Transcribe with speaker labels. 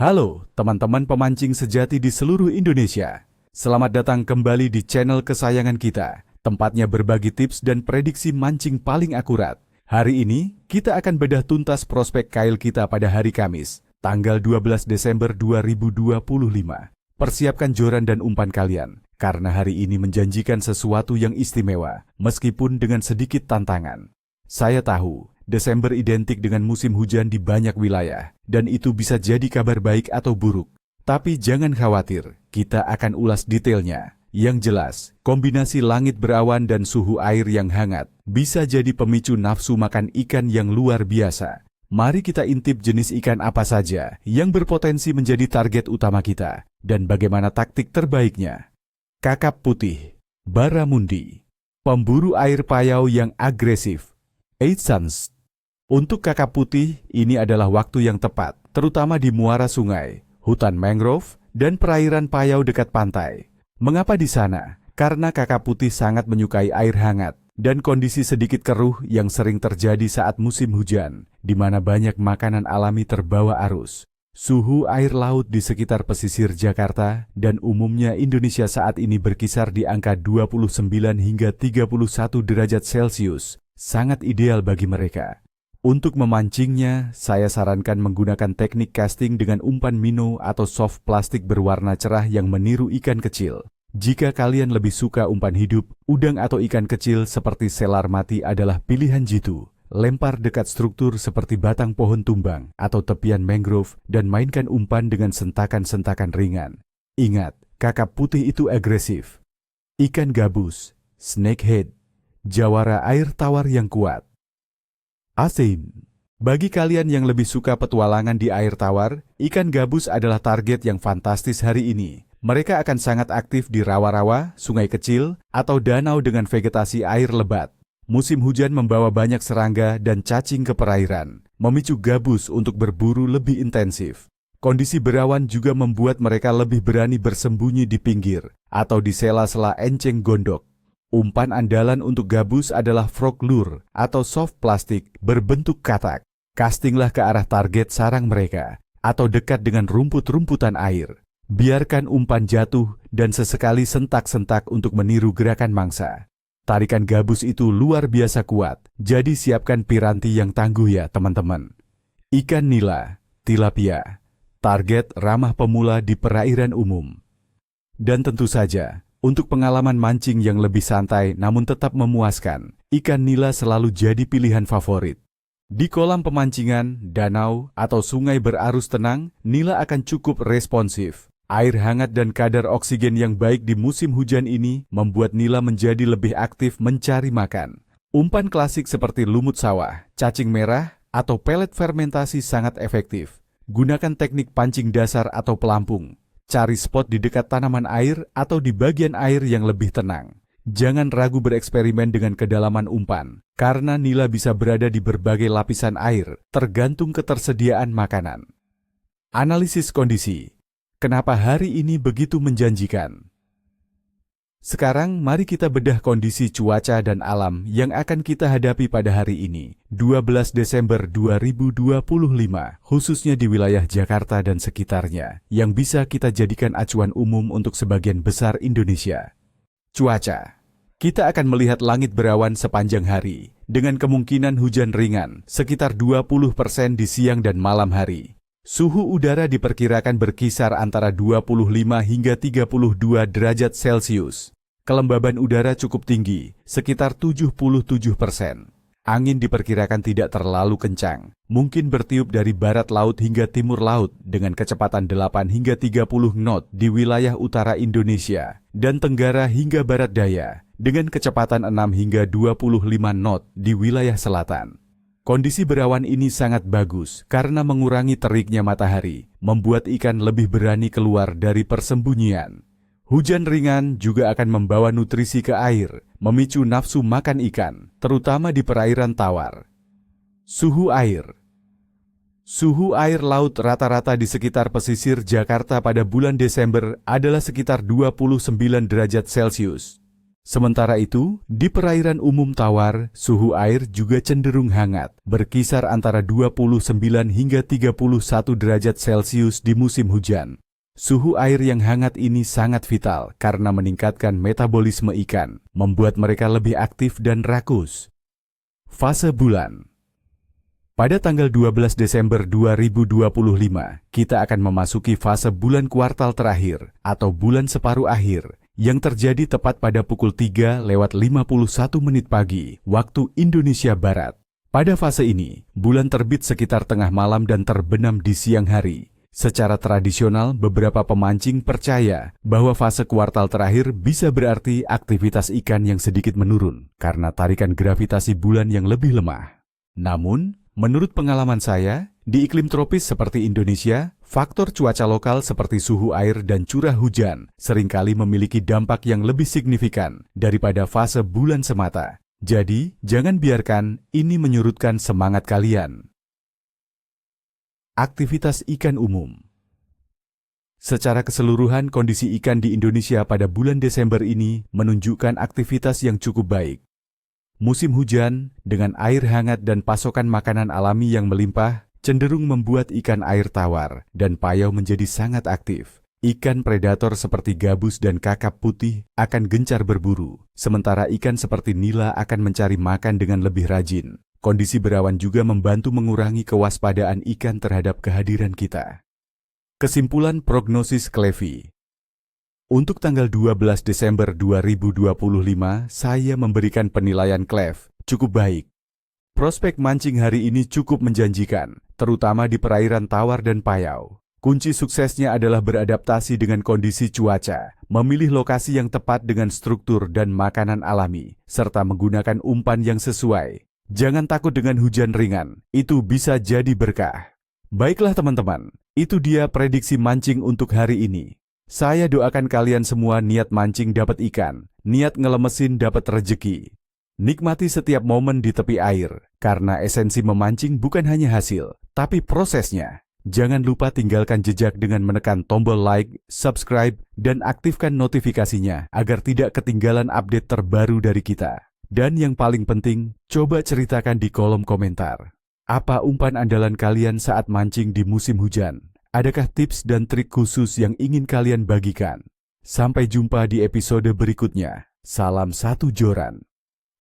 Speaker 1: Halo teman-teman pemancing sejati di seluruh Indonesia. Selamat datang kembali di channel kesayangan kita, tempatnya berbagi tips dan prediksi mancing paling akurat. Hari ini, kita akan bedah tuntas prospek kail kita pada hari Kamis, tanggal 12 Desember 2025. Persiapkan joran dan umpan kalian, karena hari ini menjanjikan sesuatu yang istimewa, meskipun dengan sedikit tantangan. Saya tahu, Desember identik dengan musim hujan di banyak wilayah, dan itu bisa jadi kabar baik atau buruk. Tapi jangan khawatir, kita akan ulas detailnya. Yang jelas, kombinasi langit berawan dan suhu air yang hangat bisa jadi pemicu nafsu makan ikan yang luar biasa. Mari kita intip jenis ikan apa saja yang berpotensi menjadi target utama kita, dan bagaimana taktik terbaiknya. Kakap putih, Barramundi, pemburu air payau yang agresif. Eitsans. Untuk kakap putih, ini adalah waktu yang tepat, terutama di muara sungai, hutan mangrove, dan perairan payau dekat pantai. Mengapa di sana? Karena kakap putih sangat menyukai air hangat, dan kondisi sedikit keruh yang sering terjadi saat musim hujan, di mana banyak makanan alami terbawa arus. Suhu air laut di sekitar pesisir Jakarta dan umumnya Indonesia saat ini berkisar di angka 29 hingga 31 derajat Celcius, sangat ideal bagi mereka. Untuk memancingnya, saya sarankan menggunakan teknik casting dengan umpan minnow atau soft plastik berwarna cerah yang meniru ikan kecil. Jika kalian lebih suka umpan hidup, udang atau ikan kecil seperti selar mati adalah pilihan jitu. Lempar dekat struktur seperti batang pohon tumbang atau tepian mangrove dan mainkan umpan dengan sentakan-sentakan ringan. Ingat, kakap putih itu agresif. Ikan gabus, snakehead, jawara air tawar yang kuat. Asin. Bagi kalian yang lebih suka petualangan di air tawar, ikan gabus adalah target yang fantastis hari ini. Mereka akan sangat aktif di rawa-rawa, sungai kecil, atau danau dengan vegetasi air lebat. Musim hujan membawa banyak serangga dan cacing ke perairan, memicu gabus untuk berburu lebih intensif. Kondisi berawan juga membuat mereka lebih berani bersembunyi di pinggir atau di sela-sela enceng gondok. Umpan andalan untuk gabus adalah frog lure atau soft plastik berbentuk katak. Castinglah ke arah target sarang mereka atau dekat dengan rumput-rumputan air. Biarkan umpan jatuh dan sesekali sentak-sentak untuk meniru gerakan mangsa. Tarikan gabus itu luar biasa kuat, jadi siapkan piranti yang tangguh ya teman-teman. Ikan nila, tilapia, target ramah pemula di perairan umum. Dan tentu saja, untuk pengalaman mancing yang lebih santai namun tetap memuaskan, ikan nila selalu jadi pilihan favorit. Di kolam pemancingan, danau, atau sungai berarus tenang, nila akan cukup responsif. Air hangat dan kadar oksigen yang baik di musim hujan ini membuat nila menjadi lebih aktif mencari makan. Umpan klasik seperti lumut sawah, cacing merah, atau pelet fermentasi sangat efektif. Gunakan teknik pancing dasar atau pelampung. Cari spot di dekat tanaman air atau di bagian air yang lebih tenang. Jangan ragu bereksperimen dengan kedalaman umpan, karena nila bisa berada di berbagai lapisan air, tergantung ketersediaan makanan. Analisis kondisi. Kenapa hari ini begitu menjanjikan? Sekarang mari kita bedah kondisi cuaca dan alam yang akan kita hadapi pada hari ini, 12 Desember 2025, khususnya di wilayah Jakarta dan sekitarnya, yang bisa kita jadikan acuan umum untuk sebagian besar Indonesia. Cuaca. Kita akan melihat langit berawan sepanjang hari, dengan kemungkinan hujan ringan, sekitar 20% di siang dan malam hari. Suhu udara diperkirakan berkisar antara 25 hingga 32 derajat Celcius. Kelembaban udara cukup tinggi, sekitar 77%. Angin diperkirakan tidak terlalu kencang, mungkin bertiup dari barat laut hingga timur laut dengan kecepatan 8 hingga 30 knot di wilayah utara Indonesia, dan tenggara hingga barat daya dengan kecepatan 6 hingga 25 knot di wilayah selatan. Kondisi berawan ini sangat bagus karena mengurangi teriknya matahari, membuat ikan lebih berani keluar dari persembunyian. Hujan ringan juga akan membawa nutrisi ke air, memicu nafsu makan ikan, terutama di perairan tawar. Suhu air. Suhu air laut rata-rata di sekitar pesisir Jakarta pada bulan Desember adalah sekitar 29 derajat Celcius. Sementara itu, di perairan umum tawar, suhu air juga cenderung hangat, berkisar antara 29 hingga 31 derajat Celcius di musim hujan. Suhu air yang hangat ini sangat vital karena meningkatkan metabolisme ikan, membuat mereka lebih aktif dan rakus. Fase bulan. Pada tanggal 12 Desember 2025, kita akan memasuki fase bulan kuartal terakhir atau bulan separuh akhir, yang terjadi tepat pada pukul 3:51 pagi, waktu Indonesia Barat. Pada fase ini, bulan terbit sekitar tengah malam dan terbenam di siang hari. Secara tradisional, beberapa pemancing percaya bahwa fase kuartal terakhir bisa berarti aktivitas ikan yang sedikit menurun karena tarikan gravitasi bulan yang lebih lemah. Namun, menurut pengalaman saya, di iklim tropis seperti Indonesia, faktor cuaca lokal seperti suhu air dan curah hujan seringkali memiliki dampak yang lebih signifikan daripada fase bulan semata. Jadi, jangan biarkan ini menyurutkan semangat kalian. Aktivitas ikan umum. Secara keseluruhan, kondisi ikan di Indonesia pada bulan Desember ini menunjukkan aktivitas yang cukup baik. Musim hujan, dengan air hangat dan pasokan makanan alami yang melimpah, cenderung membuat ikan air tawar dan payau menjadi sangat aktif. Ikan predator seperti gabus dan kakap putih akan gencar berburu, sementara ikan seperti nila akan mencari makan dengan lebih rajin. Kondisi berawan juga membantu mengurangi kewaspadaan ikan terhadap kehadiran kita. Kesimpulan prognosis Clevy. Untuk tanggal 12 Desember 2025, saya memberikan penilaian Cleve cukup baik. Prospek mancing hari ini cukup menjanjikan, terutama di perairan tawar dan payau. Kunci suksesnya adalah beradaptasi dengan kondisi cuaca, memilih lokasi yang tepat dengan struktur dan makanan alami, serta menggunakan umpan yang sesuai. Jangan takut dengan hujan ringan, itu bisa jadi berkah. Baiklah teman-teman, itu dia prediksi mancing untuk hari ini. Saya doakan kalian semua niat mancing dapat ikan, niat ngelemesin dapat rejeki. Nikmati setiap momen di tepi air, karena esensi memancing bukan hanya hasil, tapi prosesnya. Jangan lupa tinggalkan jejak dengan menekan tombol like, subscribe, dan aktifkan notifikasinya agar tidak ketinggalan update terbaru dari kita. Dan yang paling penting, coba ceritakan di kolom komentar. Apa umpan andalan kalian saat mancing di musim hujan? Adakah tips dan trik khusus yang ingin kalian bagikan? Sampai jumpa di episode berikutnya. Salam satu joran.